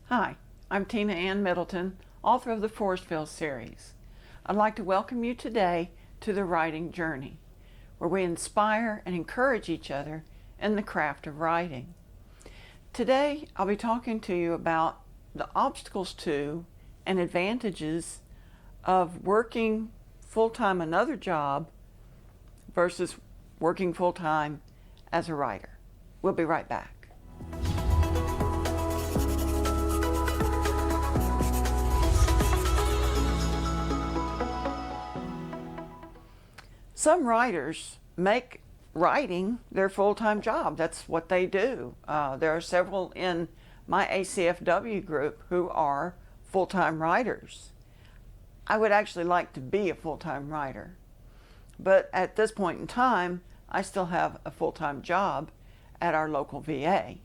Hi, I'm Tina Ann Middleton, author of the Forestville series. I'd like to welcome you today to the writing journey, where we inspire and encourage each other in the craft of writing. Today, I'll be talking to you about the obstacles to and advantages of working full-time another job versus working full-time as a writer. We'll be right back. Some writers make writing their full-time job. That's what they do. There are several in my ACFW group who are full-time writers. I would actually like to be a full-time writer, but at this point in time, I still have a full-time job at our local VA.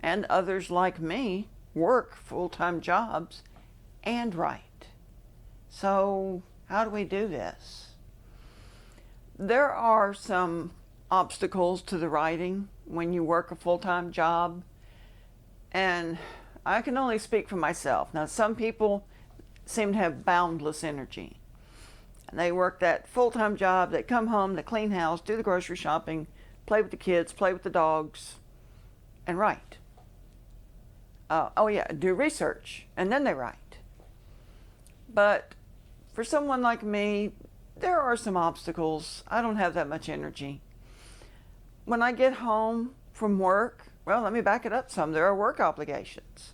And others like me work full-time jobs and write. So how do we do this? There are some obstacles to the writing when you work a full-time job, and I can only speak for myself. Now, some people seem to have boundless energy. They work that full-time job, they come home, they clean house, do the grocery shopping, play with the kids, play with the dogs, and write. Do research, and then they write. But for someone like me, there are some obstacles. I don't have that much energy. When I get home from work, well, let me back it up some. There are work obligations.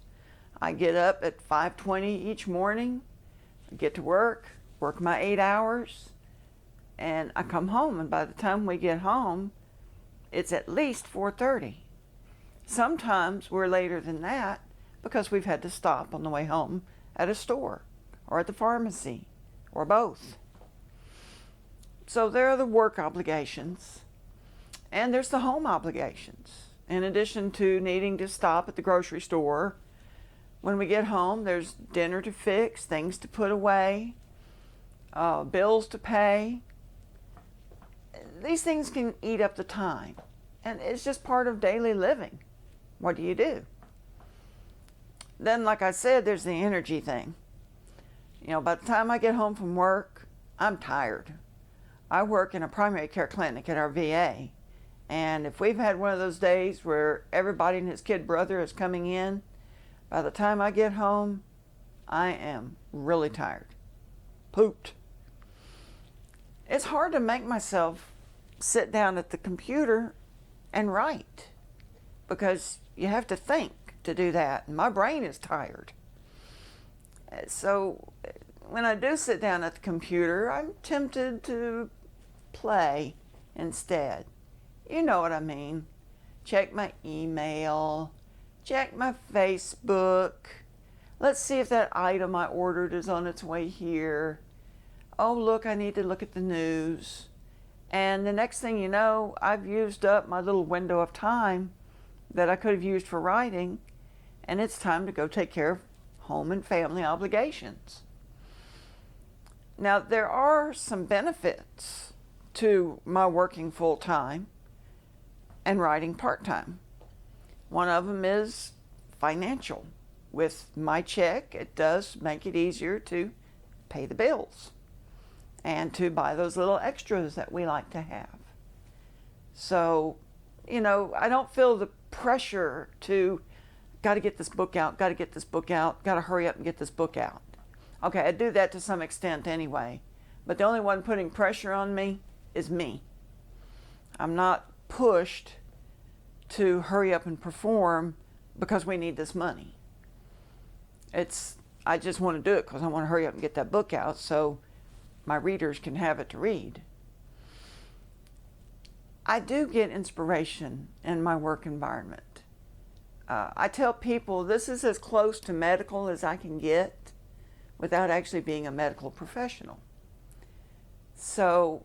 I get up at 5:20 each morning, I get to work my 8 hours, and I come home, and by the time we get home, it's at least 4:30. Sometimes we're later than that because we've had to stop on the way home at a store or at the pharmacy or both. So there are the work obligations, and there's the home obligations. In addition to needing to stop at the grocery store, when we get home, there's dinner to fix, things to put away, bills to pay. These things can eat up the time, and it's just part of daily living. What do you do? Then, like I said, there's the energy thing. By the time I get home from work, I'm tired. I work in a primary care clinic at our VA, and if we've had one of those days where everybody and his kid brother is coming in, by the time I get home, I am really tired. Pooped. It's hard to make myself sit down at the computer and write because you have to think to do that, and my brain is tired. So when I do sit down at the computer, I'm tempted to play instead. You know what I mean. Check my email, check my Facebook. Let's see if that item I ordered is on its way here. Oh, look, I need to look at the news. And the next thing you know, I've used up my little window of time that I could have used for writing, and it's time to go take care of home and family obligations. Now, there are some benefits to my working full-time and writing part-time. One of them is financial. With my check, it does make it easier to pay the bills and to buy those little extras that we like to have. So, I don't feel the pressure to got to get this book out, got to hurry up and get this book out. Okay, I do that to some extent anyway, but the only one putting pressure on me is me. I'm not pushed to hurry up and perform because we need this money. I just want to do it because I want to hurry up and get that book out so my readers can have it to read. I do get inspiration in my work environment. I tell people this is as close to medical as I can get without actually being a medical professional. So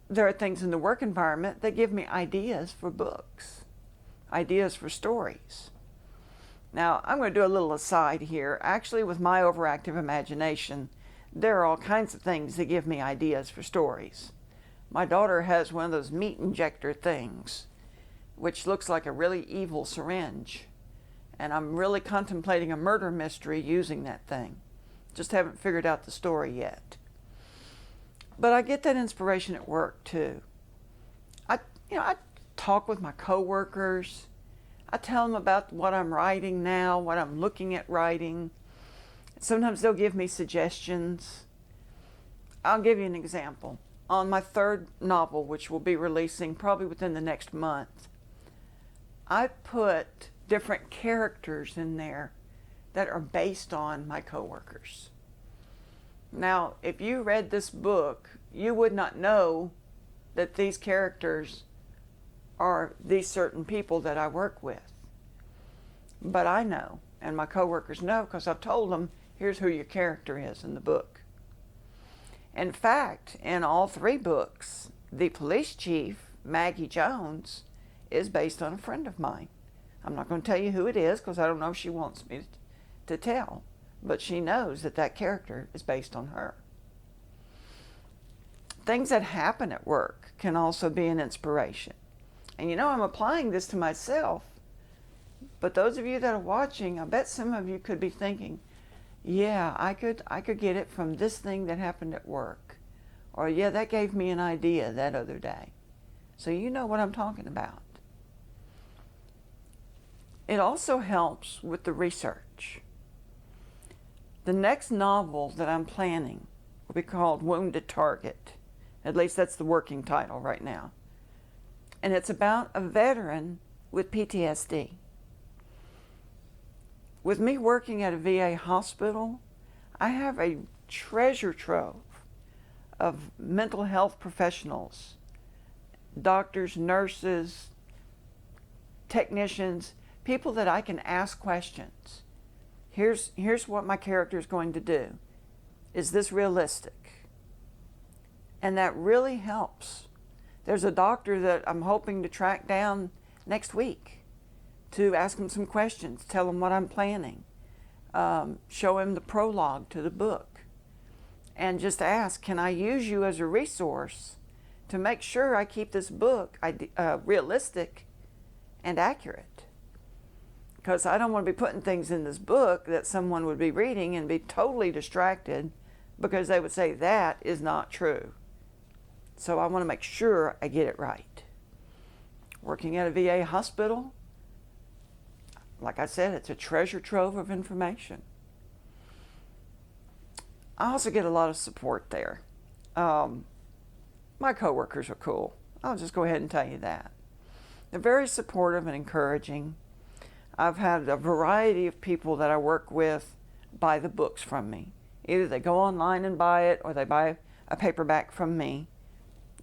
there are things in the work environment that give me ideas for books, ideas for stories. Now, I'm going to do a little aside here. Actually, with my overactive imagination, there are all kinds of things that give me ideas for stories. My daughter has one of those meat injector things, which looks like a really evil syringe. And I'm really contemplating a murder mystery using that thing. Just haven't figured out the story yet. But I get that inspiration at work too. I talk with my coworkers. I tell them about what I'm writing now, what I'm looking at writing. Sometimes they'll give me suggestions. I'll give you an example. On my third novel, which will be releasing probably within the next month, I put different characters in there that are based on my coworkers. Now, if you read this book, you would not know that these characters are these certain people that I work with. But I know, and my coworkers know, because I've told them, here's who your character is in the book. In fact, in all three books, the police chief, Maggie Jones, is based on a friend of mine. I'm not going to tell you who it is because I don't know if she wants me to tell, but she knows that that character is based on her. Things that happen at work can also be an inspiration. And I'm applying this to myself, but those of you that are watching, I bet some of you could be thinking, yeah, I could get it from this thing that happened at work. Or yeah, that gave me an idea that other day. So you know what I'm talking about. It also helps with the research. The next novel that I'm planning will be called Wounded Target. At least that's the working title right now. And it's about a veteran with PTSD. With me working at a VA hospital, I have a treasure trove of mental health professionals, doctors, nurses, technicians, people that I can ask questions. Here's what my character is going to do. Is this realistic? And that really helps. There's a doctor that I'm hoping to track down next week to ask him some questions, tell him what I'm planning, show him the prologue to the book, and just ask, can I use you as a resource to make sure I keep this book realistic and accurate? Because I don't want to be putting things in this book that someone would be reading and be totally distracted because they would say that is not true. So I want to make sure I get it right. Working at a VA hospital, like I said, it's a treasure trove of information. I also get a lot of support there. My coworkers are cool. I'll just go ahead and tell you that. They're very supportive and encouraging. I've had a variety of people that I work with buy the books from me. Either they go online and buy it or they buy a paperback from me.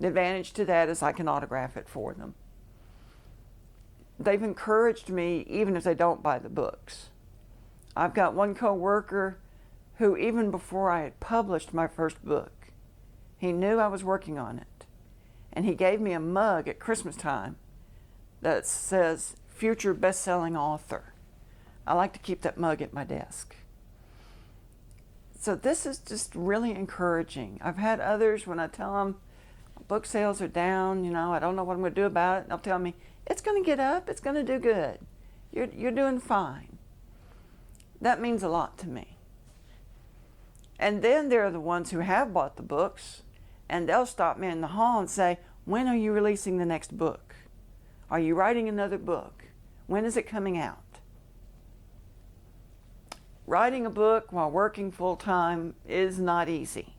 The advantage to that is I can autograph it for them. They've encouraged me even if they don't buy the books. I've got one coworker who, even before I had published my first book, he knew I was working on it. And he gave me a mug at Christmas time that says, Future Best-Selling Author. I like to keep that mug at my desk. So this is just really encouraging. I've had others, when I tell them book sales are down, I don't know what I'm going to do about it, and they'll tell me, it's going to get up, it's going to do good. You're doing fine. That means a lot to me. And then there are the ones who have bought the books, and they'll stop me in the hall and say, when are you releasing the next book? Are you writing another book? When is it coming out? Writing a book while working full-time is not easy,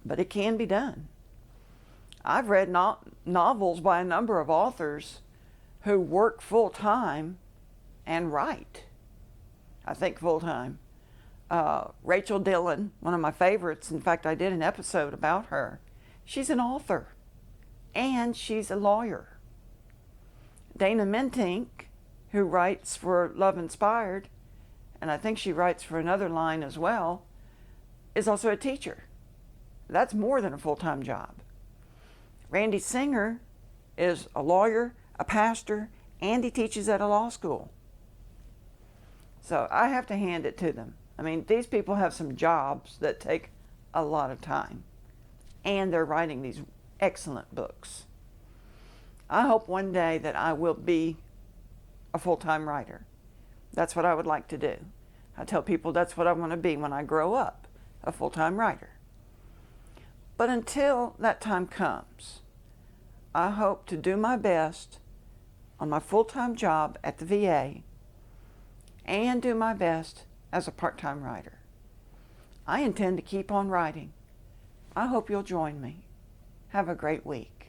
but it can be done. I've read novels by a number of authors who work full-time and write. I think full-time. Rachel Dillon, one of my favorites. In fact, I did an episode about her. She's an author and she's a lawyer. Dana Mentink, who writes for Love Inspired, and I think she writes for another line as well, is also a teacher. That's more than a full-time job. Randy Singer is a lawyer, a pastor, and he teaches at a law school. So I have to hand it to them. I mean, these people have some jobs that take a lot of time, and they're writing these excellent books. I hope one day that I will be a full-time writer. That's what I would like to do. I tell people that's what I want to be when I grow up, a full-time writer. But until that time comes, I hope to do my best on my full-time job at the VA and do my best as a part-time writer. I intend to keep on writing. I hope you'll join me. Have a great week.